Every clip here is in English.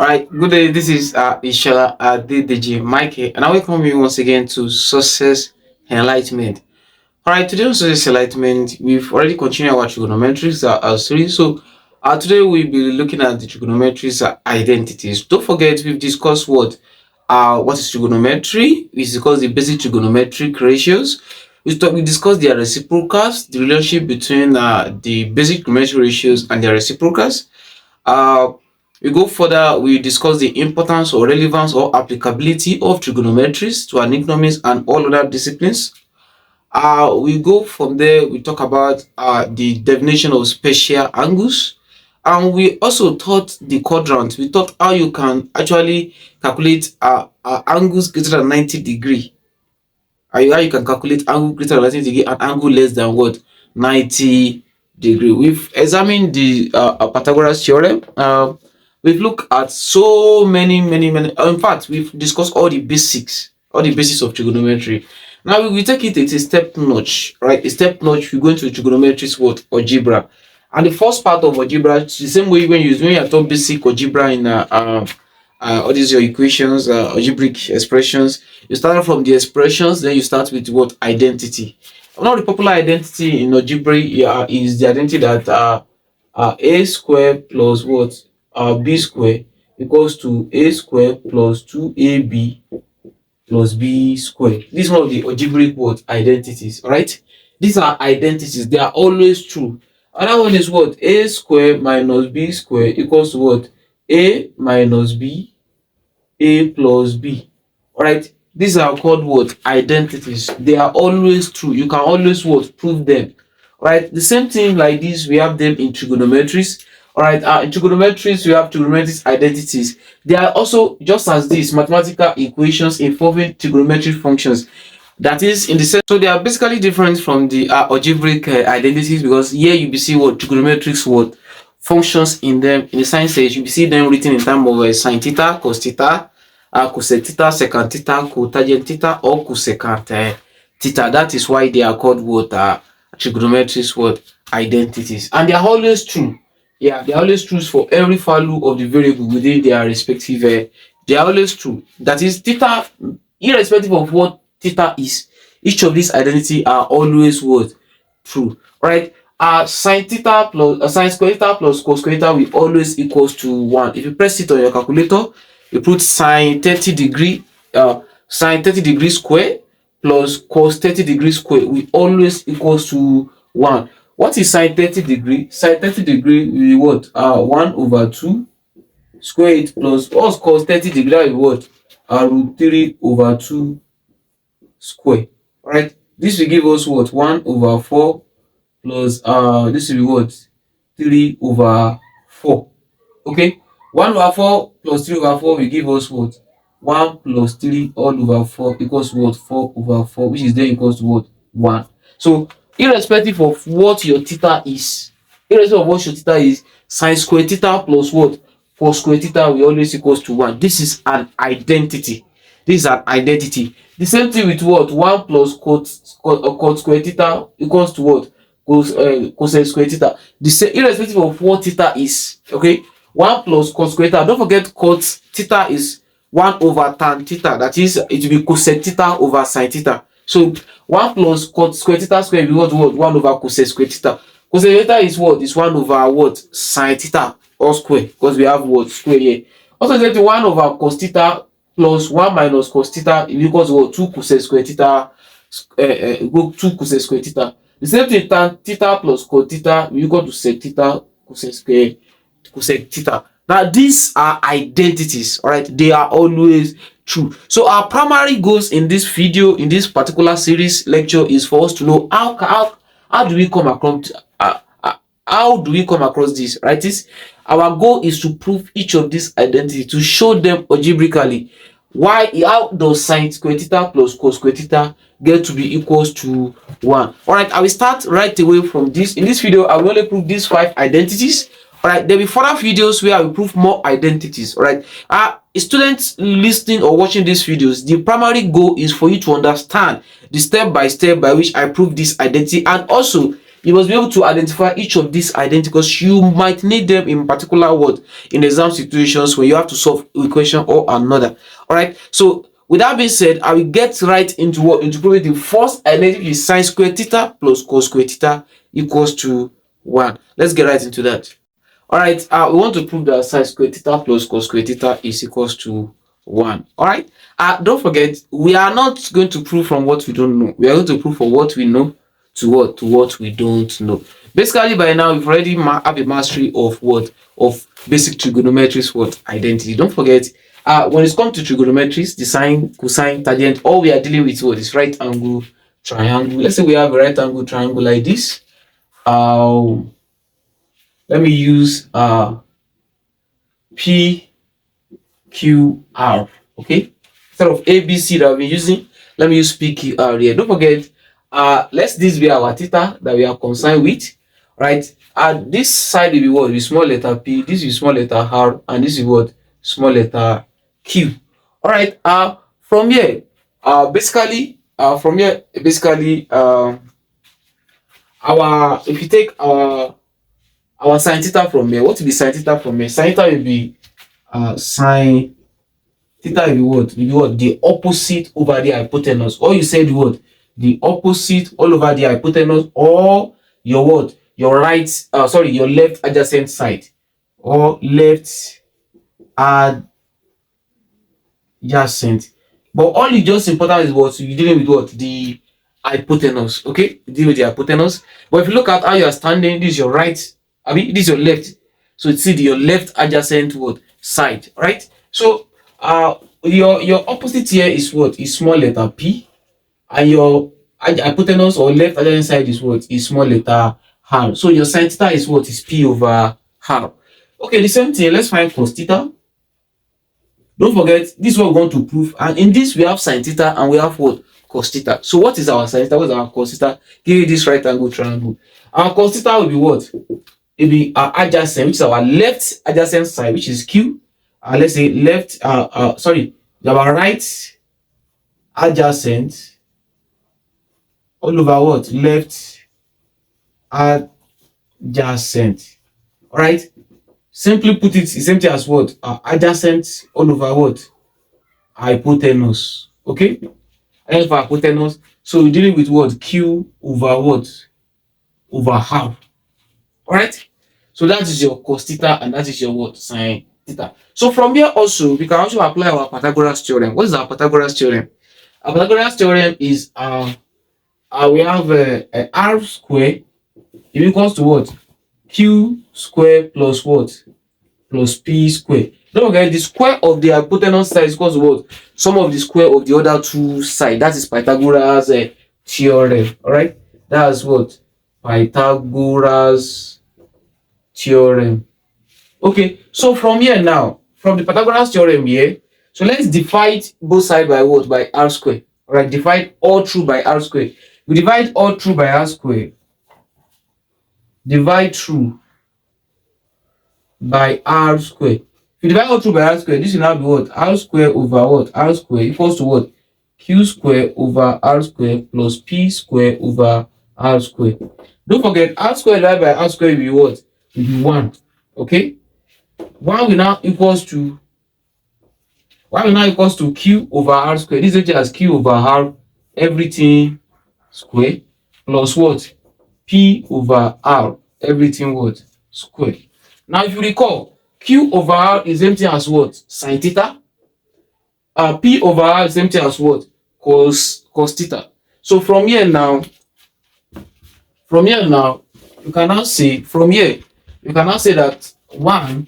Alright, good day. This is Ishala Adedeji Mike, and I welcome you once again to Success Enlightenment. Alright, today on Success Enlightenment, we've already continued our trigonometrics series. So, today we'll be looking at the trigonometrics identities. Don't forget, we've discussed what is trigonometry. We discussed the basic trigonometric ratios. We discussed their reciprocals, the relationship between the basic trigonometric ratios and their reciprocals. Uh, we go further, we discuss the importance or relevance or applicability of trigonometries to economics and all other disciplines. We go from there, we talk about the definition of special angles. And we also taught the quadrant. We taught how you can actually calculate angles greater than 90 degree. How you can calculate angle greater than 90 degree and angle less than what? 90 degree. We've examined the Pythagoras theorem. We've looked at so many. In fact, we've discussed all the basics of trigonometry. Now we take it a step notch, right? A step notch. We go into trigonometry's what? Algebra. And the first part of algebra, the same way when you are taught basic algebra in all these your equations, algebraic expressions. You start from the expressions, then you start with what? Identity. One of the popular identity in algebra is the identity that a square plus what? B square equals to a square plus 2ab plus b square. This is one of the algebraic what? Identities. All right. These are identities. They are always true. Another one is what? A square minus b square equals to what? A minus b, a plus b. All right. These are called what? Identities. They are always true. You can always what? Prove them. All right. The same thing like this, we have them in trigonometries. All right. In trigonometries, we have trigonometric identities. They are also just as these mathematical equations involving trigonometric functions. That is in the sense, so they are basically different from the algebraic identities, because here you be see what trigonometrics what functions in them. In the science stage, you be see them written in terms of sine theta, cos theta, cosec theta, secant theta, cotangent theta, or cosecant theta. That is why they are called what trigonometrics what identities, and they are always true. Yeah, they are always true for every value of the variable within their respective. They are always true. That is theta, irrespective of what theta is. Each of these identity are always what? True. Right? Sine theta plus sine square theta plus cos square theta will always equals to 1. If you press it on your calculator, you put sine 30 degree sine 30 degree square plus cos 30 degree square will always equals to 1. What is sine 30 degree? Sine 30 degree will be what? 1 over 2 square it plus what's cos 30 degree, that will be what? Root 3 over 2 square. All right, this will give us what? 1 over 4 plus this will be what? 3 over 4. Okay, 1 over 4 plus 3 over 4 will give us what? 1 plus 3 all over 4 equals what? 4 over 4, which is then equals to what? 1. So irrespective of what your theta is, sine square theta plus what? Cos square theta will always equals to 1. This is an identity. This is an identity. The same thing with what? 1 plus cot square theta equals to what? Cosec square theta. The same, irrespective of what theta is. Okay, 1 plus cot square theta. Don't forget cot theta is 1 over tan theta. That is, it will be cosec theta over sine theta. So 1 plus cot square theta square will be what? 1 over cosec square theta. Cosec theta is what? Is 1 over what? Sine theta all square, because we have what? Square here. Also, 1 over cos theta plus 1 minus cos theta equals what? 2 cosec square theta. 2 cosec square theta. The same thing, tan theta plus cot theta will equal to sec theta cosec square cosec theta. Now these are identities. All right, they are always true. So our primary goals in this video, in this particular series lecture, is for us to know how do we come across how do we come across this, right? Our goal is to prove each of these identities, to show them algebraically. How does sine square theta plus cos square theta get to be equals to 1? All right, I will start right away from this. In this video, I will only prove these 5 identities. All right, there will be further videos where I will prove more identities. All right, students listening or watching these videos, the primary goal is for you to understand the step by step by which I prove this identity, and also You must be able to identify each of these identities because you might need them in particular word in exam situations where you have to solve a question or another. All right. So with that being said, I will get right into what into proving the first identity, which is sine squared theta plus cos squared theta equals to 1. Let's get right into that. All right, we want to prove that sine squared theta plus cos squared theta is equals to 1. All right, don't forget, we are not going to prove from what we don't know. We are going to prove from what we know to what we don't know. Basically, by now, we've already have a mastery of what? Of basic trigonometry, what? Identity. Don't forget, when it comes to trigonometry, the sine, cosine, tangent, all we are dealing with what is right angle triangle. Let's say we have a right angle triangle like this. Let me use PQR. Okay, instead of ABC that we're using, let me use PQR here. Don't forget, let's this be our theta that we are concerned with, right? This side will be what? Will be small letter P, this is small letter R, and this is what? Small letter Q. All right. From here, our if you take our sine theta from here, what will be sine theta from here? Sine theta will be sine theta will be what? Will be what? The opposite over the hypotenuse. Or you said what? The opposite all over the hypotenuse, or your what? Your right, your left adjacent side, or left adjacent. But all is just important is what you're dealing with what? The hypotenuse. Okay, you deal with the hypotenuse. But if you look at how you are standing, this is your right, I mean this is your left. So it's your left adjacent what? Side, right? So your opposite here is what? Is small letter P, and your hypotenuse or left adjacent side is what? Is small letter R. So your sin theta is what? Is P over R. Okay, the same thing. Let's find cos theta. Don't forget, this is what we're going to prove. And in this, we have sin theta and we have what? Cos theta. So what is our sin theta? What is our cos theta? Give me this right angle triangle. Our cos theta will be what? It will be our adjacent, which is our left adjacent side, which is Q. Let's say left, our right adjacent all over what? Left adjacent. All right. Simply put it, it's same thing as what? Adjacent all over what? Hypotenuse. Okay? And for hypotenuse, so we're dealing with what? Q over what? Over half. Alright? So that is your cos theta and that is your what? Sin theta. So from here also, we can also apply our Pythagoras theorem. What is our Pythagoras theorem? Our Pythagoras theorem is we have R square equals to what? Q square plus what? Plus P square. Don't forget, the square of the hypotenuse side is equals to what? Sum of the square of the other two sides. That is Pythagoras theorem. Alright? That's what? Pythagoras theorem. Okay, so from here now, from the Pythagoras theorem here, so let's divide both sides by what? By R square. Alright, divide all through by R square. We divide all through by R square. Divide through by R square. If you divide all through by R square, this will now be what? R square over what? R square equals to what? Q square over R square plus P square over R square. Don't forget, R square divided by R square will be what? Will be 1. Okay? 1 will now equals to Q over R square. This is as Q over R, everything square, plus what? P over R, everything what? Square. Now, if you recall, Q over R is same thing as what? Sin theta. P over R is same thing as what? Cos theta. So from here now, you can now say that 1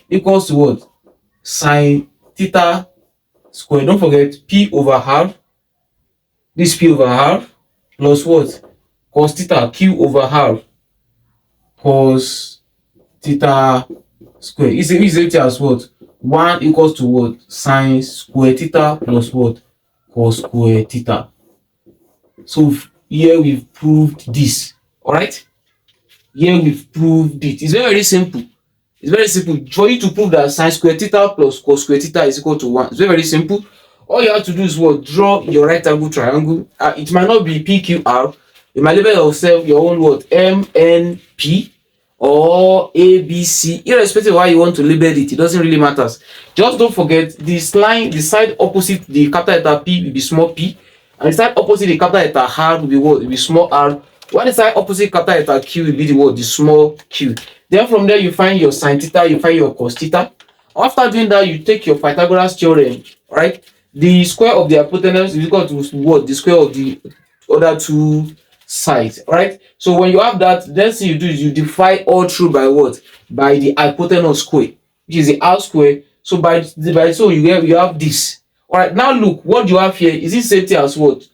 equals to what? Sin theta square. Don't forget P over R. This P over R plus what? Cos theta Q over R cos theta square. It's the same thing as what? 1 equals to what? Sin square theta plus what? Cos square theta. So here we've proved this. Alright? Here we've proved it. It's very simple. It's very simple. For you to prove that sin square theta plus cos square theta is equal to 1. It's very simple. All you have to do is what? Draw your right angle triangle. It might not be PQR, You might label yourself your own what MNP or ABC, irrespective of how you want to label it. It doesn't really matter. Just don't forget this line, the side opposite the capital letter P will be small p, and the side opposite the capital letter R will be what? Will be small r. While the side opposite capital letter Q will be the what? The small q. Then from there you find your sin theta, you find your cos theta. After doing that, you take your Pythagoras theorem, right? The square of the hypotenuse is equal to what? The square of the other two sides, right? So when you have that, the next thing you do is you divide all through by what? By the hypotenuse square, which is the r square. So by so you have this. All right. Now look, what you have here is this safety as what?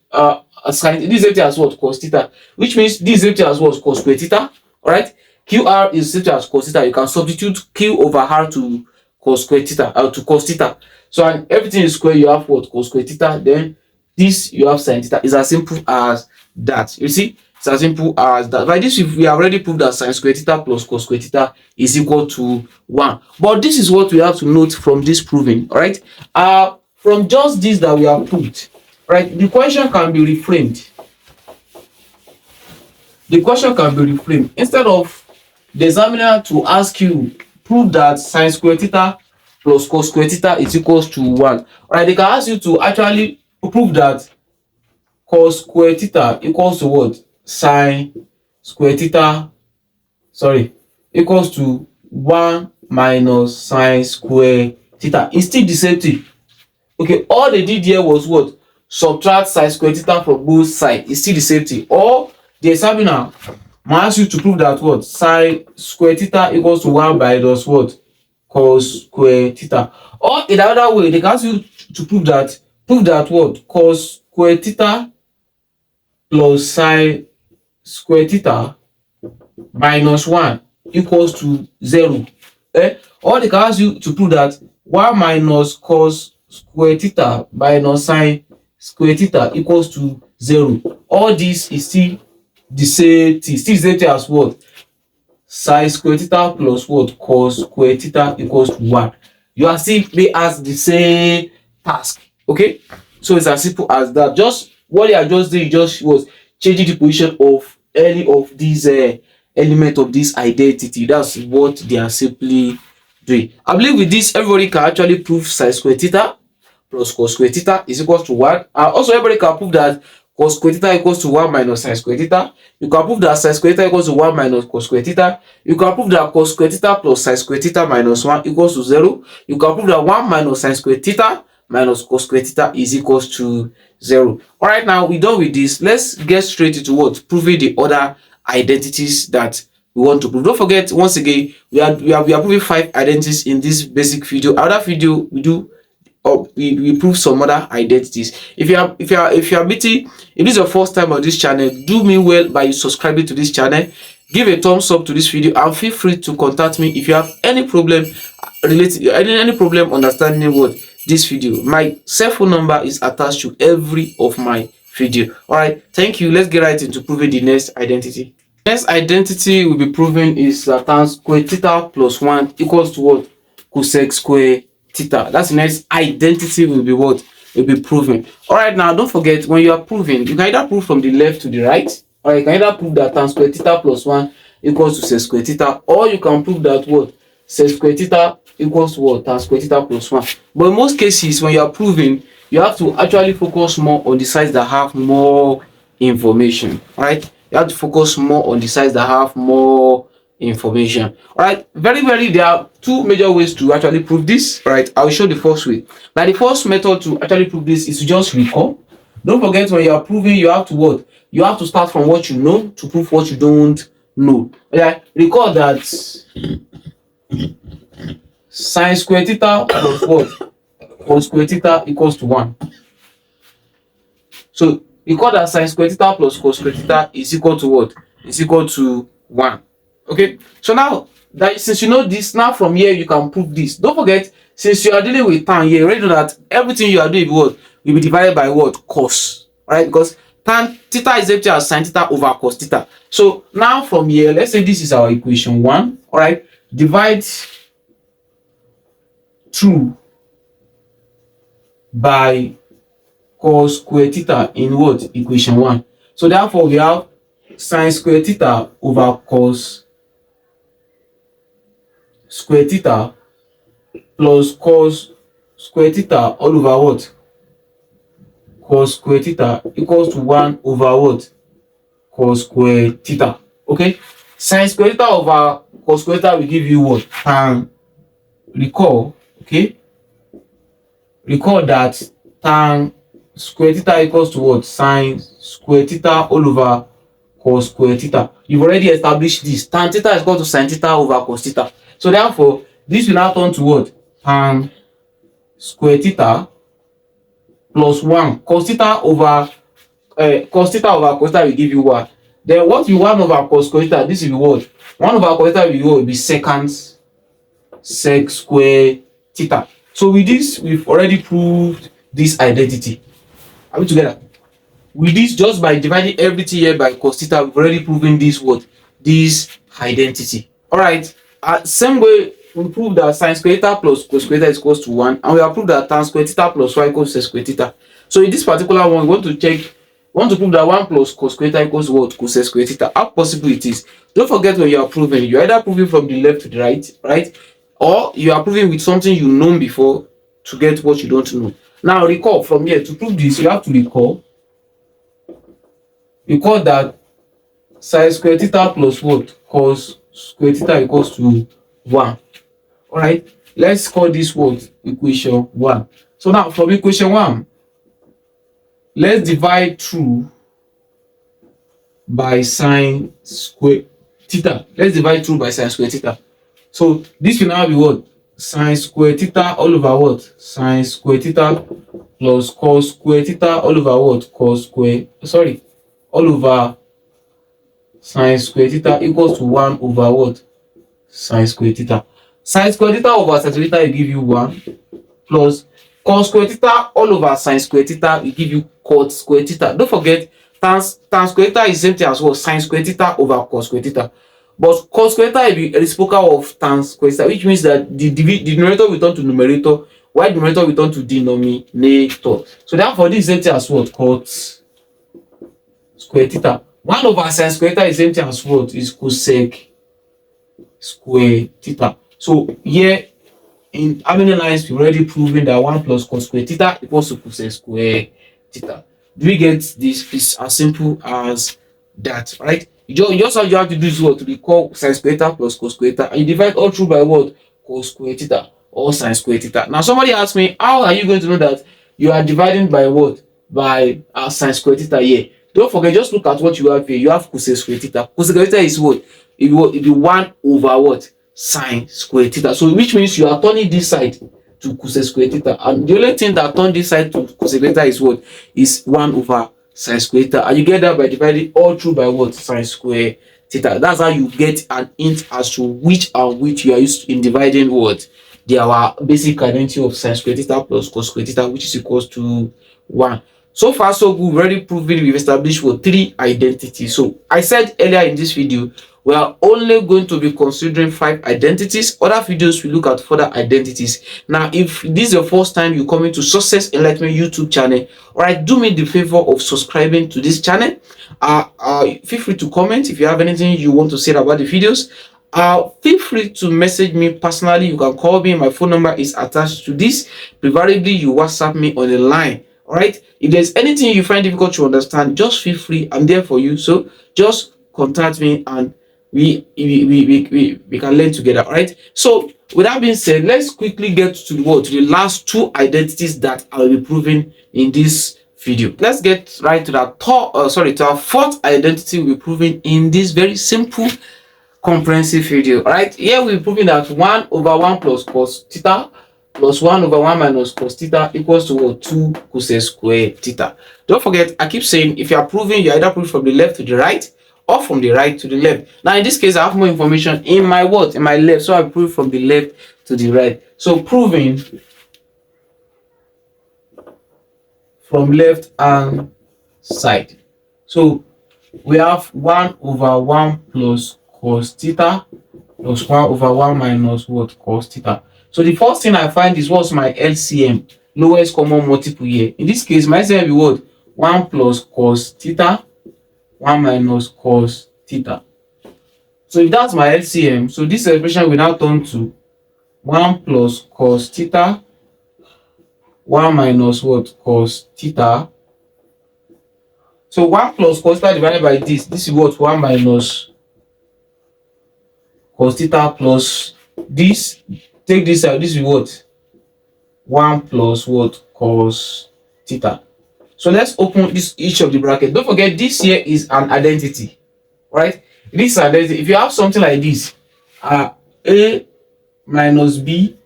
Assign this safety as what? Cos theta, which means this safety as what? Cos square theta. All right. QR is safety as cos theta. You can substitute Q over R to cos square theta to cos theta. So and everything is square, you have what? Cos square theta. Then this you have sin theta. It's as simple as that. You see, it's as simple as that. By this we have already proved that sin square theta plus cos square theta is equal to 1. But this is what we have to note from this proving. All right. From just this that we have proved, right? The question can be reframed. The question can be reframed. Instead of the examiner to ask you prove that sin square theta plus cos square theta is equals to 1. Alright, they can ask you to actually prove that cos square theta equals to what? Sin square theta, equals to 1 minus sin square theta. It's still the same thing. Okay, all they did here was what? Subtract sin square theta from both sides. It's still the same thing. Or the examiner might ask you to prove that what? Sin square theta equals to 1 minus what? Cos square theta. Or in another way, they can ask you to prove that what? Cos square theta plus sin square theta minus 1 equals to 0. Or they can ask you to prove that 1 minus cos square theta minus sin square theta equals to 0. All this is still the same thing. Still the same thing as what? Sin square theta plus what? Cos square theta equals to 1. You are still being asked the same task. Okay, so it's as simple as that. Just what they are just doing just was changing the position of any of these element of this identity. That's what they are simply doing. I believe with this everybody can actually prove sin square theta plus cos square theta is equals to 1. And also everybody can prove that cos square theta equals to 1 minus sin square theta. You can prove that sin square theta equals to 1 minus cos square theta. You can prove that cos square theta plus sin square theta minus 1 equals to 0. You can prove that 1 minus sin square theta minus cos square theta is equals to 0. All right, now we're done with this. Let's get straight into what? Proving the other identities that we want to prove. Don't forget, once again, we are proving 5 identities in this basic video. Another video we do we prove some other identities. If you are meeting, if this is your first time on this channel, do me well by subscribing to this channel, give a thumbs up to this video, and feel free to contact me if you have any problem related any problem understanding what this video. My cell phone number is attached to every of my video. All right, thank you. Let's get right into proving the next identity. Next identity we'll be proving is that tan square theta plus 1 equals to what? Cosec square theta. That's the next identity will be what will be proven. All right, now don't forget, when you are proving, you can either prove from the left to the right, or you can either prove that tan square theta plus 1 equals to sec square theta, or you can prove that what? Sec square theta equals to what? Tan square theta plus 1. But in most cases, when you are proving, you have to actually focus more on the sides that have more information. All right, you have to focus more on the sides that have more information. All right, very there are 2 major ways to actually prove this. All right, I will show the first way. Now the first method to actually prove this is to just recall. Don't forget, when you are proving, you have to what? You have to start from what you know to prove what you don't know. Okay, recall that sin square theta plus what? Cos square theta equals to 1. So recall that sin square theta plus cos square theta is equal to what? Is equal to 1. Okay, so now that since you know this, now from here you can prove this. Don't forget, since you are dealing with tan here, you already know that everything you are doing what will be divided by what? Cos. All right, because tan theta is equal to sin theta over cos theta. So now from here, let's say this is our equation 1. All right, divide through by cos square theta in what? Equation 1. So therefore we have sine square theta over cos square theta plus cos square theta all over what? Cos square theta equals to 1 over what? Cos square theta. Okay, sine square theta over cos square theta will give you what? Tan. Recall, okay, recall that tan square theta equals to what? Sine square theta all over cos square theta. You've already established this. Tan theta is equal to sine theta over cos theta. So therefore, this will now turn to what? Tan square theta plus 1 cos theta over cos theta over cos theta will give you what? Then what will 1 over cos square theta? This will be what? 1 over cos theta will be what? Will be secant sec square theta. So with this, we've already proved this identity. Are we together? With this, just by dividing everything here by cos theta, we've already proven this what? This identity. All right. Same way we prove that sine square theta plus cos square theta is equals to 1, and we have proved that tan square theta plus y equals to square theta. So in this particular one, we want to prove that 1 plus cos square theta equals what? Cos square theta. How possible it is? Don't forget, when you are proving, you either proving from the left to the right, or you are proving with something you know before to get what you don't know. Now recall from here, to prove this, you have to recall that sine square theta plus what? Cos square theta equals to 1. All right, let's call this what? Equation 1. So now from equation 1, let's divide through by sine square theta. Let's divide through by sine square theta. So this will now be what? Sine square theta all over what? Sine square theta plus cos square theta all over what? All over sine square theta equals to 1 over what? Sine square theta. Sine square theta over sine square theta will give you 1 plus cos square theta all over sine square theta will give you cot square theta. Don't forget, tan square theta is the same thing as what? Sine square theta over cos square theta. But cos square theta will be a reciprocal of tan square theta, which means that the denominator will turn to numerator, while the numerator will turn to denominator. So therefore, this is the same thing as what? Cot square theta. 1 over sine square theta is the same thing as what? Is cosec square theta. So here, in how many lines we already proven that 1 plus cos square theta equals to cosec square theta. Do we get this? It's as simple as that, right? Just all you have to do is what? To recall sine square theta plus cos square theta, and you divide all through by what? Cos square theta or sine square theta. Now somebody asked me, how are you going to know that you are dividing by what? By sine square theta here. Don't forget, just look at what you have here. You have cosec square theta. Cosec square theta is what? It will be 1 over what? Sine square theta. So which means you are turning this side to cosec square theta, and the only thing that turn this side to cosec square theta is what? Is 1 over sine square theta, and you get that by dividing all through by what? Sine square theta. That's how you get an hint as to which and which you are used in dividing what? Our basic identity of sine square theta plus cos square theta, which is equals to 1. So far so good. We've already proven, we've established what? 3 identities. So I said earlier in this video, we are only going to be considering 5 identities. Other videos we look at further identities. Now, if this is your first time you coming to Success Enlightenment YouTube channel, alright, do me the favor of subscribing to this channel. Feel free to comment if you have anything you want to say about the videos. Feel free to message me personally. You can call me. My phone number is attached to this. Preferably you WhatsApp me on the line. All right, if there's anything you find difficult to understand, just feel free. I'm there for you. So just contact me and we can learn together. All right, so with that being said, let's quickly get to the last 2 identities that I'll be proving in this video. Let's get right to that to our 4th identity we'll be proving in this very simple comprehensive video. All right, here we're proving that 1 over 1 plus cos theta plus 1 over 1 minus cos theta equals to what? 2 cosec square theta. Don't forget, I keep saying, if you are proving, you either prove from the left to the right or from the right to the left. Now in this case, I have more information in my what? In my left, so I prove from the left to the right. So proving from left hand side. So we have 1 over 1 plus cos theta plus 1 over 1 minus what? Cos theta. So the first thing I find is what's my LCM, lowest common multiple here. In this case, my LCM will be what? 1 plus cos theta 1 minus cos theta. So if that's my LCM, so this expression will now turn to 1 plus cos theta, 1 minus what? Cos theta. So 1 plus cos theta divided by this is what? 1 minus cos theta plus this. Take this out, this is what? 1 plus what? Cos theta. So let's open this each of the bracket. Don't forget this here is an identity, right? This identity. If you have something like this, a minus b,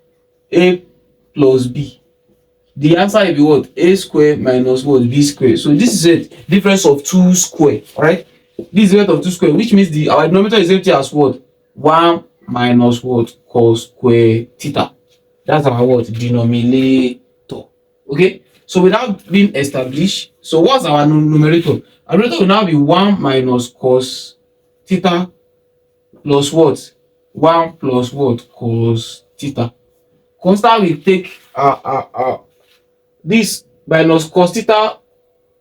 a plus b, the answer will be what? A square minus what? B square. So this is a difference of 2 square, right? This is the difference of 2 square, which means our denominator is empty as what? 1 minus what? Cos square theta. That's our what? Denominator. Okay. So without being established, so what's our numerator? Our numerator will now be 1 minus cos theta plus what? 1 plus what? Cos theta. Cos theta will take this minus cos theta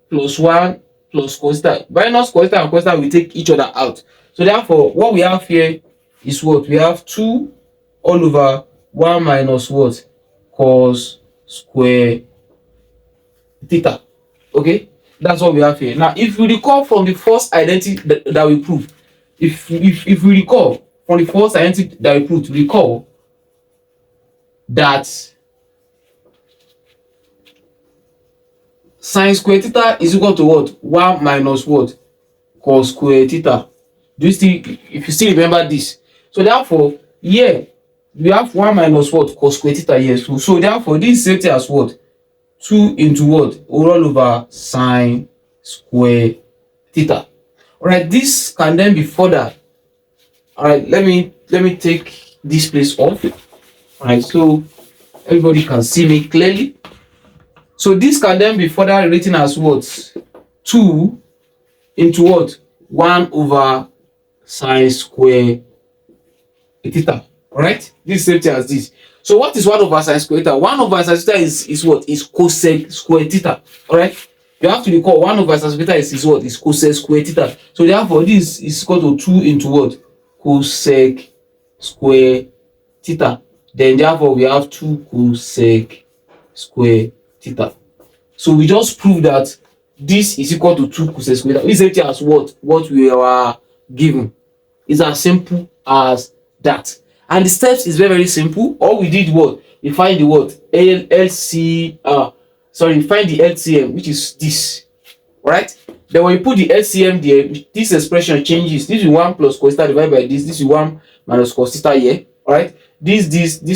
plus 1 plus cos theta. Minus cos theta and cos theta will take each other out. So therefore, what we have here is what? We have 2 all over 1 minus what? Cos square theta. Okay, that's what we have here. Now, if you recall from the first identity that we proved, if we recall from the first identity that we proved, recall that sine square theta is equal to what? 1 minus what? Cos square theta. Do you still, if you still remember this? So therefore, here we have 1 minus what? Cos square theta here. So therefore, this is same thing as what? 2 into what? All over sine square theta. Alright, this can then be further. Alright, let me take this place off. Alright, so everybody can see me clearly. So this can then be further written as what? 2 into what? 1 over sine square theta. Alright, this is same thing as this. So what is 1 over sine square theta? 1 over sine theta is what? Is cosec square theta. Alright, you have to recall 1 over sine square theta is what? Is cosec square theta. So therefore this is equal to 2 into what? Cosec square theta. Then therefore we have 2 cosec square theta. So we just proved that this is equal to 2 cosec square theta. This is as what we are given. It's as simple as that. And the steps is very simple. All we did what? We find the what? Find the LCM, which is this. Right? Then when you put the LCM there, this expression changes. This is 1 plus cos theta divided by this. This is 1 minus cos theta here. Alright? This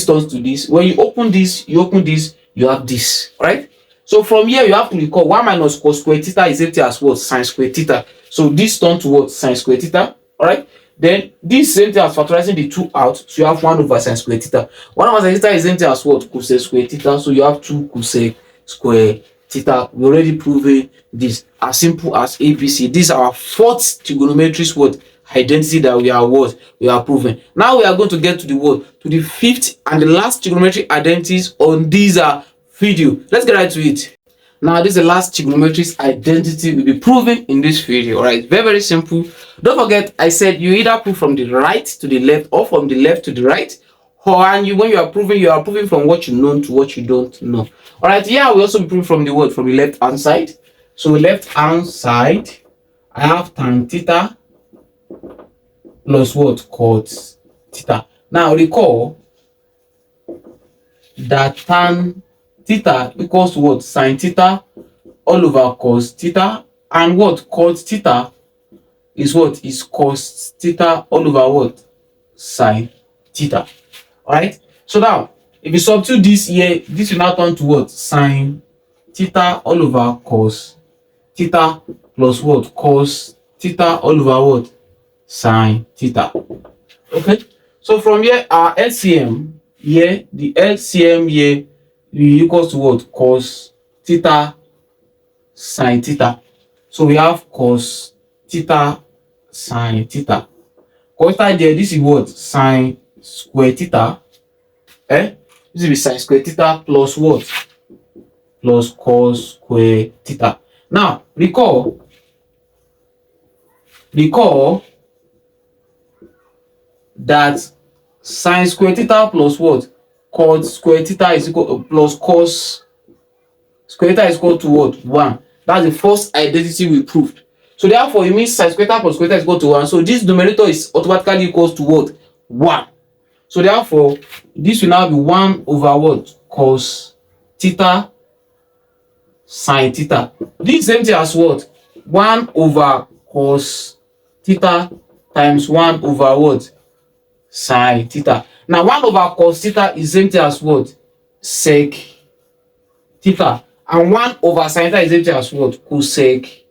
turns to this. When you open this, you have this. Alright? So from here you have to recall 1 minus cos square theta is empty as what? Sine square theta. So this turns to what? Sine square theta. Alright? Then this same thing as factorizing the 2 out, so you have 1 over sine square theta. 1 over sine theta is same thing as what? Cosec square theta. So you have 2 cosec square theta. We already proven this. As simple as ABC. This is our 4th trigonometric what? Identity that we are proving. Now we are going to get to the what? To the 5th and the last trigonometric identities on this video. Let's get right to it. Now this is the last trigonometric identity we'll be proving in this video. Alright, very simple. Don't forget, I said you either prove from the right to the left or from the left to the right. When you are proving from what you know to what you don't know. Alright, yeah, we also be proving from the word from the left hand side. So left hand side, I have tan theta plus what? Cos theta. Now recall that tan theta equals to what? Sin theta all over cos theta, and what? Cos theta is what? Is cos theta all over what? Sin theta. Alright, so now if you substitute this here, this will now turn to what? Sin theta all over cos theta plus what? Cos theta all over what? Sin theta. Okay, so from here our LCM here, the LCM here equals to what? Cos theta sin theta. So we have cos theta sin theta. Cos theta there, this is what? Sin square theta. This will sin square theta plus what? Plus cos square theta. Now recall recall that sine square theta plus what? Cos square theta is equal plus cos square theta is equal to what? 1. That's the first identity we proved. So therefore, it means sine square theta plus square theta is equal to 1. So this numerator is automatically equals to what? 1. So therefore, this will now be 1 over what? Cos theta sine theta. This is same thing as what? 1 over cos theta times 1 over what? Sine theta. Now 1 over cos theta is same thing as what? Sec theta. And 1 over sine theta is same thing as what? Cosec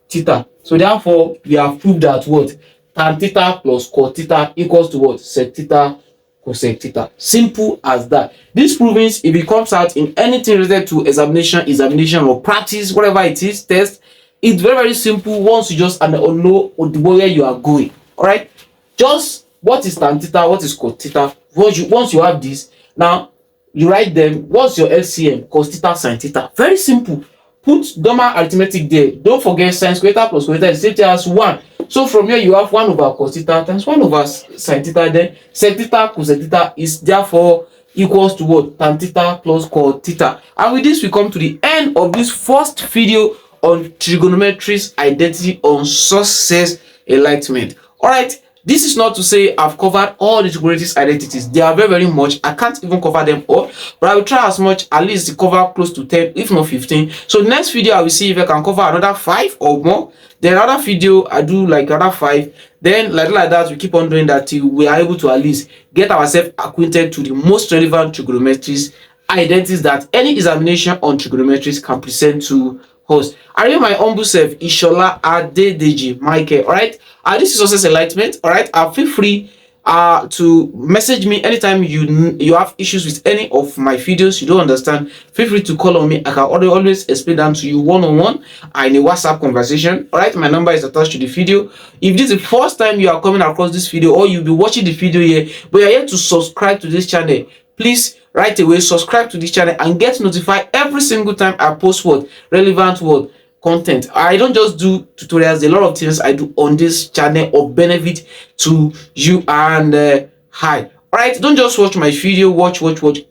theta. So therefore, we have proved that what? Tan theta plus cos theta equals to what? Sec theta cosec theta. Simple as that. This provings, if it comes out in anything related to examination or practice, whatever it is, test, it's very, very simple once you just know where you are going. All right, just what is tan theta, what is cos theta. Once you have this, now you write them. What's your LCM? Cos theta sin theta. Very simple. Put normal arithmetic there. Don't forget sine square theta plus square theta is the same as 1. So from here you have 1 over cos theta times 1 over sin theta. Then sec theta cosec theta is therefore equals to what? Tan theta plus cos theta. And with this we come to the end of this first video on trigonometric identity on success enlightenment. All right. This is not to say I've covered all the trigonometric identities. There are very, very much. I can't even cover them all, but I will try as much, at least to cover close to 10, if not 15. So next video, I will see if I can cover another 5 or more. Then another video, I do like another 5. Then like that, we keep on doing that till we are able to at least get ourselves acquainted to the most relevant trigonometric identities that any examination on trigonometry can present to us. I am my humble self, Ishola Adedeji Michael. All right, this is success enlightenment. All right, feel free to message me anytime you have issues with any of my videos you don't understand. Feel free to call on me. I can always explain them to you one-on-one in a WhatsApp conversation. All right, my number is attached to the video. If this is the first time you are coming across this video, or you'll be watching the video here but you're yet to subscribe to this channel, please right away subscribe to this channel and get notified every single time I post what relevant word content. I don't just do tutorials, a lot of things I do on this channel of benefit to you and hi. All right, don't just watch my video, watch,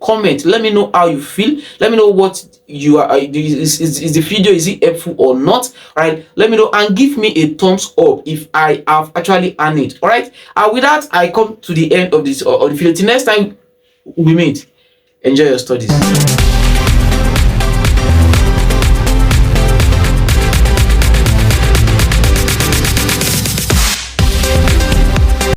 comment. Let me know how you feel. Let me know what you are is the video, is it helpful or not? All right, let me know and give me a thumbs up if I have actually earned it. All right, and with that I come to the end of this of the video. Till next time we meet, enjoy your studies.